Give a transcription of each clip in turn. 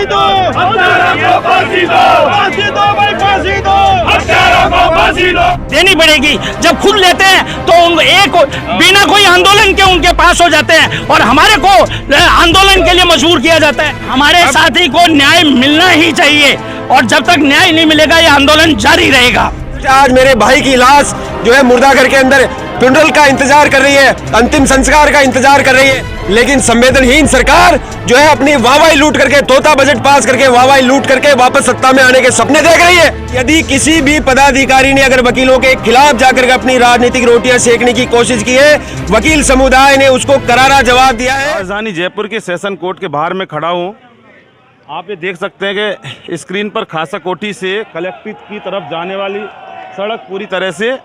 फांसी दो, फांसी दो, फांसी दो भाई, फांसी दो, फांसी दो देनी पड़ेगी। जब खुद लेते हैं तो एक बिना कोई आंदोलन के उनके पास हो जाते हैं और हमारे को आंदोलन के लिए मजबूर किया जाता है। हमारे साथी को न्याय मिलना ही चाहिए और जब तक न्याय नहीं मिलेगा ये आंदोलन जारी रहेगा। आज मेरे भाई की लाश जो है मुर्दाघर के अंदर फ्यूनरल का इंतजार कर रही है, अंतिम संस्कार का इंतजार कर रही है, लेकिन संवेदनहीन सरकार जो है अपनी वाहवाही लूट करके, तोता बजट पास करके, वाहवाही लूट करके वापस सत्ता में आने के सपने देख रही है। यदि किसी भी पदाधिकारी ने अगर वकीलों के खिलाफ जाकर के अपनी राजनीतिक रोटियां सेकने की कोशिश की है, वकील समुदाय ने उसको करारा जवाब दिया है। राजधानी जयपुर के सेशन कोर्ट के बाहर में खड़ा हूँ। आप ये देख सकते हैं कि स्क्रीन पर खासा कोठी से कलेक्ट्रेट की तरफ जाने वाली सड़क पूरी तरह से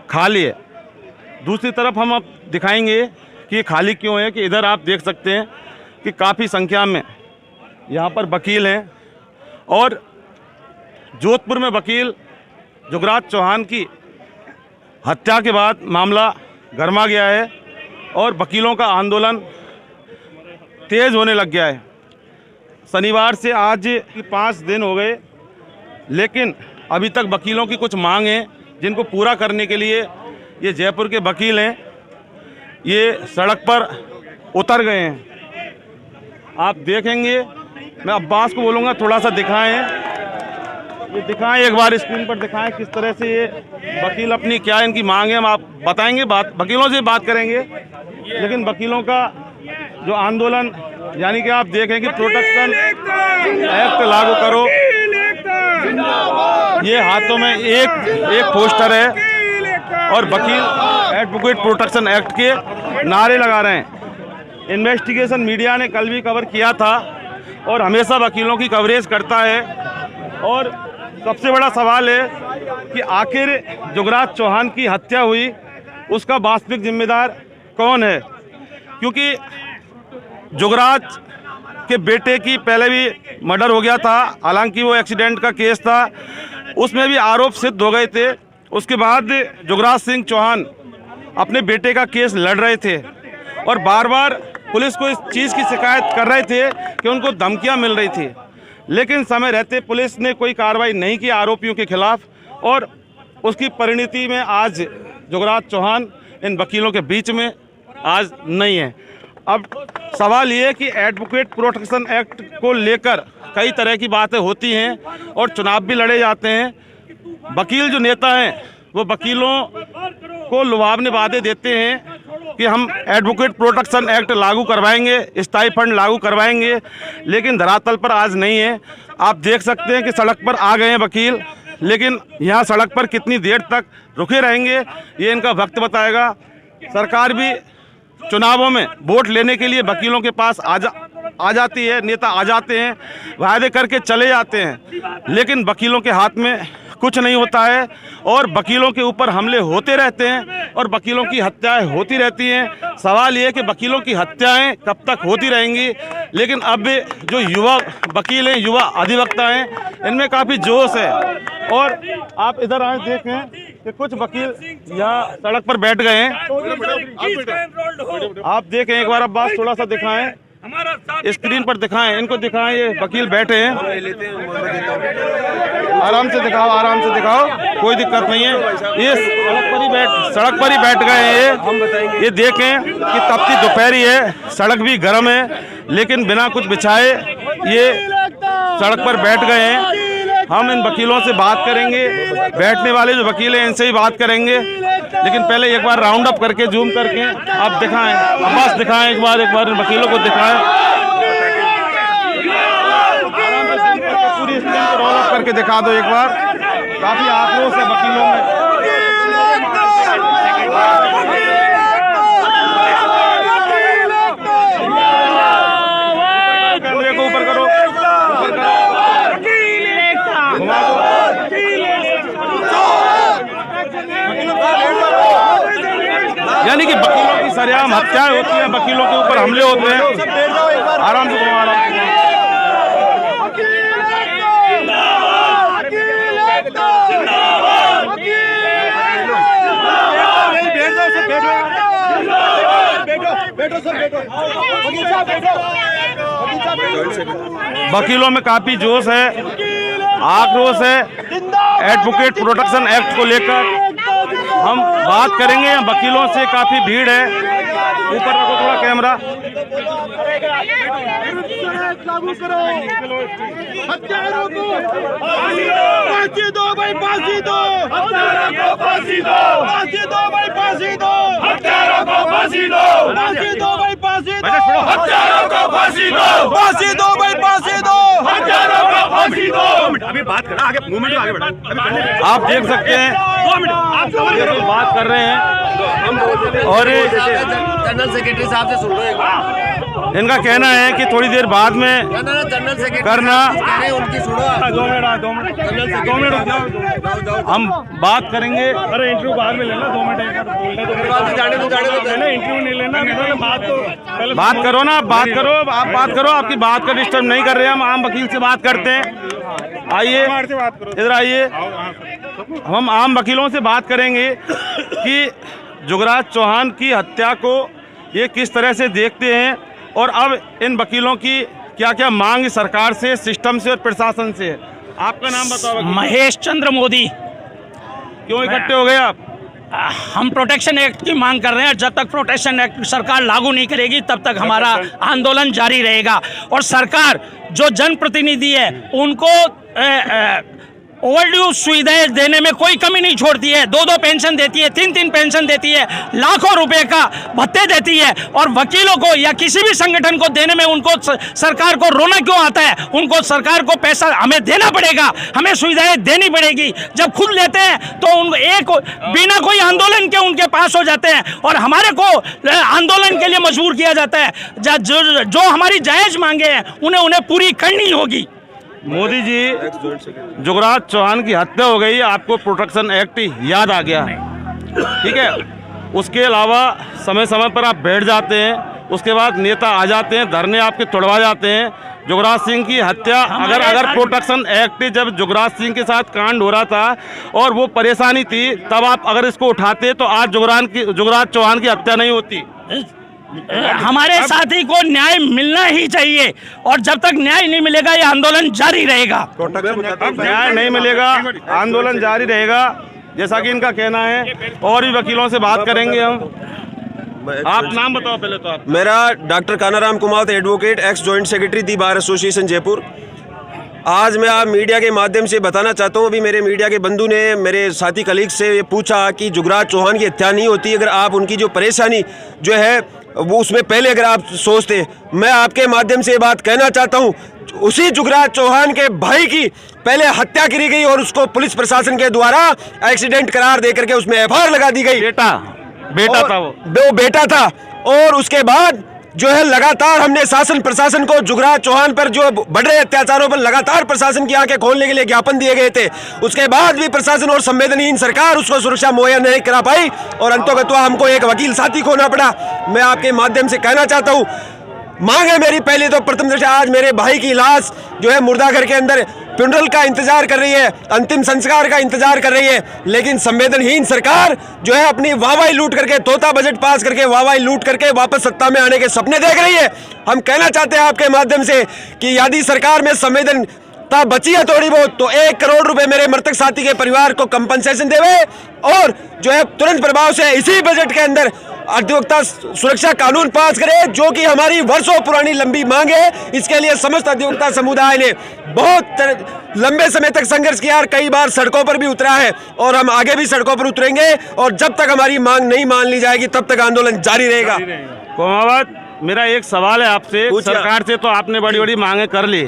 खाली है। दूसरी तरफ हम अब दिखाएंगे कि ये खाली क्यों है, कि इधर आप देख सकते हैं कि काफ़ी संख्या में यहाँ पर वकील हैं और जोधपुर में वकील जुगराज चौहान की हत्या के बाद मामला गरमा गया है और वकीलों का आंदोलन तेज़ होने लग गया है। शनिवार से आज 5 दिन हो गए, लेकिन अभी तक वकीलों की कुछ मांग हैं जिनको पूरा करने के लिए ये जयपुर के वकील हैं, ये सड़क पर उतर गए हैं। आप देखेंगे, मैं अब्बास को बोलूँगा थोड़ा सा दिखाएं, ये दिखाएं एक बार स्क्रीन पर दिखाएं किस तरह से ये वकील अपनी क्या इनकी मांग है। हम आप बताएंगे, बात वकीलों से बात करेंगे, लेकिन वकीलों का जो आंदोलन यानी कि आप देखें कि प्रोटेक्शन एक्ट लागू करो, ये हाथों में एक पोस्टर है और वकील एडवोकेट प्रोटेक्शन एक्ट के नारे लगा रहे हैं। इन्वेस्टिगेशन मीडिया ने कल भी कवर किया था और हमेशा वकीलों की कवरेज करता है और सबसे बड़ा सवाल है कि आखिर जुगराज चौहान की हत्या हुई, उसका वास्तविक जिम्मेदार कौन है, क्योंकि जुगराज के बेटे की पहले भी मर्डर हो गया था, हालांकि वो एक्सीडेंट का केस था, उसमें भी आरोप सिद्ध हो गए थे। उसके बाद जुगराज सिंह चौहान अपने बेटे का केस लड़ रहे थे और बार बार पुलिस को इस चीज़ की शिकायत कर रहे थे कि उनको धमकियां मिल रही थी, लेकिन समय रहते पुलिस ने कोई कार्रवाई नहीं की आरोपियों के खिलाफ और उसकी परिणति में आज जुगराज चौहान इन वकीलों के बीच में आज नहीं है। अब सवाल ये है कि एडवोकेट प्रोटेक्शन एक्ट को लेकर कई तरह की बातें होती हैं और चुनाव भी लड़े जाते हैं। वकील जो नेता हैं वो वकीलों को लुभावने वादे देते हैं कि हम एडवोकेट प्रोटेक्शन एक्ट लागू करवाएंगे, स्थायी फंड लागू करवाएंगे, लेकिन धरातल पर आज नहीं है। आप देख सकते हैं कि सड़क पर आ गए हैं वकील, लेकिन यहाँ सड़क पर कितनी देर तक रुके रहेंगे ये इनका वक्त बताएगा। सरकार भी चुनावों में वोट लेने के लिए वकीलों के पास आ जाती है, नेता आ जाते हैं, वायदे करके चले जाते हैं, लेकिन वकीलों के हाथ में कुछ नहीं होता है और वकीलों के ऊपर हमले होते रहते हैं और वकीलों की हत्याएं होती रहती हैं। सवाल ये है कि वकीलों की हत्याएं कब तक होती रहेंगी, लेकिन अब जो युवा वकील हैं, युवा अधिवक्ता हैं, इनमें काफ़ी जोश है। और आप इधर आए देखें कि कुछ वकील यहाँ सड़क पर बैठ गए हैं, आप देखें एक बार अब्बास थोड़ा सा दिखाएं, स्क्रीन पर दिखाएं, इनको दिखाएं, ये वकील बैठे हैं, आराम से दिखाओ, आराम से दिखाओ, कोई दिक्कत नहीं है। ये सड़क पर ही बैठ गए हैं। ये देखें कि तपती दोपहरी है, सड़क भी गर्म है, लेकिन बिना कुछ बिछाए ये सड़क पर बैठ गए हैं। हम इन वकीलों से बात करेंगे, बैठने वाले जो वकील हैं इनसे ही बात करेंगे, लेकिन पहले एक बार राउंड अप करके जूम करके आप दिखाएं, अब्बास दिखाएं एक बार इन वकीलों को दिखाएं, पूरी स्क्रीन को राउंड अप करके दिखा दो एक बार। काफी आक्रोश है वकीलों में। कैमरे को ऊपर करो, यानी कि वकीलों की सरेआम हत्याएं होती हैं, वकीलों के ऊपर हमले होते हैं। आराम से घुमा, आराम से बैठो सर, बैठो, वकील साहब बैठो, वकील साहब बैठो। वकीलों में काफ़ी जोश है, आक्रोश है। एडवोकेट प्रोटेक्शन एक्ट को लेकर हम बात करेंगे। वकीलों से काफ़ी भीड़ है। ऊपर रखो थोड़ा कैमरा। लागू करो, हत्यारों को फांसी दो भाई, फांसी दो, हत्यारों को फांसी दो, फांसी दो भाई, फांसी दो, हत्यारों को फांसी दो, फांसी दो भाई, फांसी दो, हत्यारों को फांसी दो, फांसी दो भाई, फांसी दो, हत्यारों को फांसी दो। अभी बात करना, आगे मूवमेंट आगे बढ़ा। आप देख सकते हैं ये लोग बात कर रहे हैं और जनरल सेक्रेटरी साहब से सुन लो एक बार। इनका कहना है कि थोड़ी देर बाद में जनरल सेक्रेटरी करना। कह रहे हैं उनकी सुनो। 2 मिनट हम बात करेंगे। अरे इंटरव्यू बाद में लेना, 2 मिनट जाने दो इंटरव्यू नहीं लेना, बात करो ना, बात करो, आप बात करो। आपकी बात का डिस्टर्ब नहीं कर रहे हैं, हम आम वकील से बात करते हैं। आइए इधर आइए, हम आम वकीलों से बात करेंगे कि जुगराज चौहान की हत्या को ये किस तरह से देखते हैं और अब इन वकीलों की क्या क्या मांग सरकार से, सिस्टम से और प्रशासन से है। आपका नाम बताओ। महेश चंद्र मोदी। क्यों इकट्ठे हो गए आप? हम प्रोटेक्शन एक्ट की मांग कर रहे हैं। जब तक प्रोटेक्शन एक्ट सरकार लागू नहीं करेगी तब तक हमारा आंदोलन जारी रहेगा। और सरकार जो जनप्रतिनिधि है उनको ओवरड्यू सुविधाएं देने में कोई कमी नहीं छोड़ती है। 2-2 पेंशन देती है, 3-3 पेंशन देती है, लाखों रुपए का भत्ते देती है। और वकीलों को या किसी भी संगठन को देने में उनको सरकार को रोना क्यों आता है? उनको सरकार को पैसा हमें देना पड़ेगा, हमें सुविधाएं देनी पड़ेगी। जब खुद लेते हैं तो उन एक बिना कोई आंदोलन के उनके पास हो जाते हैं और हमारे को आंदोलन के लिए मजबूर किया जाता है। जो हमारी जायज मांगे हैं उन्हें पूरी करनी होगी। मोदी जी, जुगराज चौहान की हत्या हो गई, आपको प्रोटेक्शन एक्ट याद आ गया, ठीक है। उसके अलावा समय समय पर आप बैठ जाते हैं, उसके बाद नेता आ जाते हैं, धरने आपके तोड़वा जाते हैं। जुगराज सिंह की हत्या अगर प्रोटेक्शन एक्ट जब जुगराज सिंह के साथ कांड हो रहा था और वो परेशानी थी, तब आप अगर इसको उठाते तो आज जुगराज चौहान की हत्या नहीं होती। हमारे साथी को न्याय मिलना ही चाहिए और जब तक न्याय नहीं मिलेगा ये आंदोलन जारी रहेगा। न्याय नहीं मिलेगा, आंदोलन जारी रहेगा, जैसा कि इनका कहना है। और भी वकीलों से बात करेंगे हम। आप नाम बताओ पहले तो। आप मेरा doctor Kanaram Kumawat, advocate, ex joint secretary the bar association Jaipur. आज मैं आप मीडिया के माध्यम से बताना चाहता हूँ, अभी मेरे मीडिया के बंधु ने मेरे साथी कलीग से ये पूछा कि जुगराज चौहान की हत्या नहीं होती अगर आप उनकी जो परेशानी जो है वो उसमें पहले अगर आप सोचते। मैं आपके माध्यम से ये बात कहना चाहता हूँ, उसी जुगराज चौहान के भाई की पहले हत्या करी गई और उसको पुलिस प्रशासन के द्वारा एक्सीडेंट करार देकर के उसमें एफआईआर लगा दी गई। बेटा था वो बेटा था। और उसके बाद जो है लगातार हमने शासन प्रशासन को जुगराज चौहान पर जो बढ़ रहे अत्याचारों पर लगातार प्रशासन की आंखें खोलने के लिए ज्ञापन दिए गए थे। उसके बाद भी प्रशासन और संवेदनहीन सरकार उसको सुरक्षा मुहैया नहीं करा पाई और अंततः हमको एक वकील साथी खोना पड़ा। मैं आपके माध्यम से कहना चाहता हूँ, मांग है मेरी पहले तो प्रथम दृष्टया आज मेरे भाई की लाश जो है मुर्दाघर के अंदर फ्यूनरल का इंतजार कर रही है, अंतिम संस्कार का इंतजार कर रही है, लेकिन संवेदनहीन सरकार जो है अपनी वाहवाही लूट करके, तोता बजट पास करके वाहवाही लूट करके वापस सत्ता में आने के सपने देख रही है। हम कहना चाहते हैं आपके माध्यम से कि यदि सरकार में संवेदनता बची है थोड़ी बहुत तो 1 करोड़ रुपए मेरे मृतक साथी के परिवार को कंपनसेशन देवे और जो है तुरंत प्रभाव से इसी बजट के अंदर अधिवक्ता सुरक्षा कानून पास करे, जो कि हमारी वर्षों पुरानी लंबी मांग है। इसके लिए समस्त अधिवक्ता समुदाय ने बहुत लंबे समय तक संघर्ष किया और कई बार सड़कों पर भी उतरा है और हम आगे भी सड़कों पर उतरेंगे और जब तक हमारी मांग नहीं मान ली जाएगी तब तक आंदोलन जारी रहेगा। कुमावत, मेरा एक सवाल है आपसे। सरकार से तो आपने बड़ी बड़ी मांगे कर ली,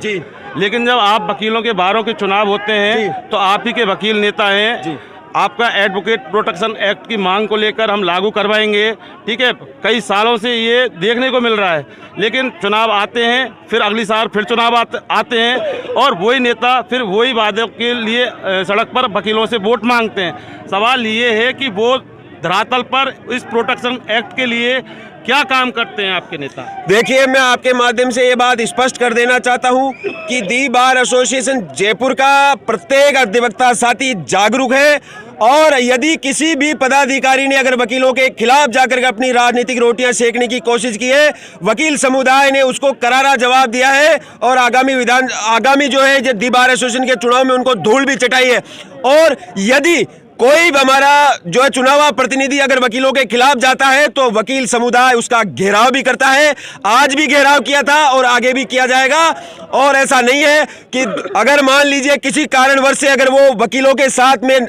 लेकिन जब आप वकीलों के बारों के चुनाव होते हैं तो आप ही के वकील नेता हैं। आपका एडवोकेट प्रोटेक्शन एक्ट की मांग को लेकर हम लागू करवाएंगे, ठीक है। कई सालों से ये देखने को मिल रहा है, लेकिन चुनाव आते हैं, फिर अगली साल फिर चुनाव आते हैं और वही नेता फिर वही वादों के लिए सड़क पर वकीलों से वोट मांगते हैं। सवाल ये है कि वो धरातल पर इस प्रोटेक्शन एक्ट के लिए क्या काम करते हैं आपके नेता? देखिए, मैं आपके माध्यम से ये बात स्पष्ट कर देना चाहता हूं कि दी बार एसोसिएशन जयपुर का प्रत्येक अधिवक्ता साथी जागरूक है और यदि किसी भी पदाधिकारी ने अगर वकीलों के खिलाफ जाकर अपनी राजनीतिक रोटियां सेकने की कोशिश की है, वकील समुदाय ने उसको करारा जवाब दिया है और आगामी जो है दी बार एसोसिएशन के चुनाव में उनको धूल भी चटाई है। और यदि कोई हमारा जो है चुनावा प्रतिनिधि अगर वकीलों के खिलाफ जाता है तो वकील समुदाय उसका घेराव भी करता है। आज भी घेराव किया था और आगे भी किया जाएगा। और ऐसा नहीं है कि अगर मान लीजिए किसी कारणवश से अगर वो वकीलों के साथ में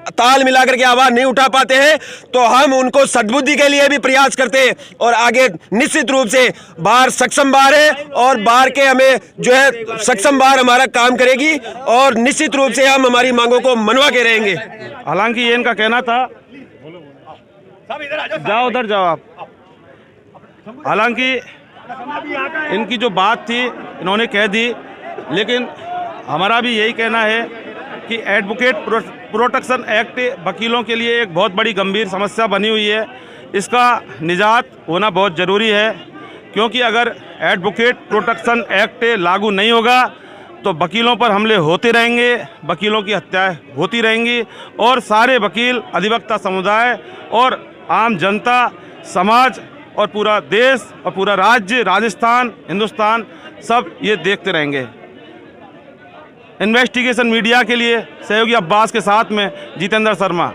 ताल मिलाकर के आवाज नहीं उठा पाते हैं तो हम उनको सद्बुद्धि के लिए भी प्रयास करते हैं। और आगे निश्चित रूप से बार सक्षम बार है और बार के हमें जो है सक्षम बार हमारा काम करेगी और निश्चित रूप से हम हमारी मांगों को मनवा के रहेंगे। हालांकि ये इनका कहना था, जाओ उधर जाओ आप। हालांकि इनकी जो बात थी इन्होंने कह दी, लेकिन हमारा भी यही कहना है कि एडवोकेट प्रोटेक्शन एक्ट वकीलों के लिए एक बहुत बड़ी गंभीर समस्या बनी हुई है। इसका निजात होना बहुत ज़रूरी है, क्योंकि अगर एडवोकेट प्रोटेक्शन एक्ट लागू नहीं होगा तो वकीलों पर हमले होते रहेंगे, वकीलों की हत्याएं होती रहेंगी और सारे वकील, अधिवक्ता समुदाय और आम जनता, समाज और पूरा देश और पूरा राज्य, राजस्थान, हिंदुस्तान सब ये देखते रहेंगे। इन्वेस्टिगेशन मीडिया के लिए सहयोगी अब्बास के साथ में जितेंद्र शर्मा।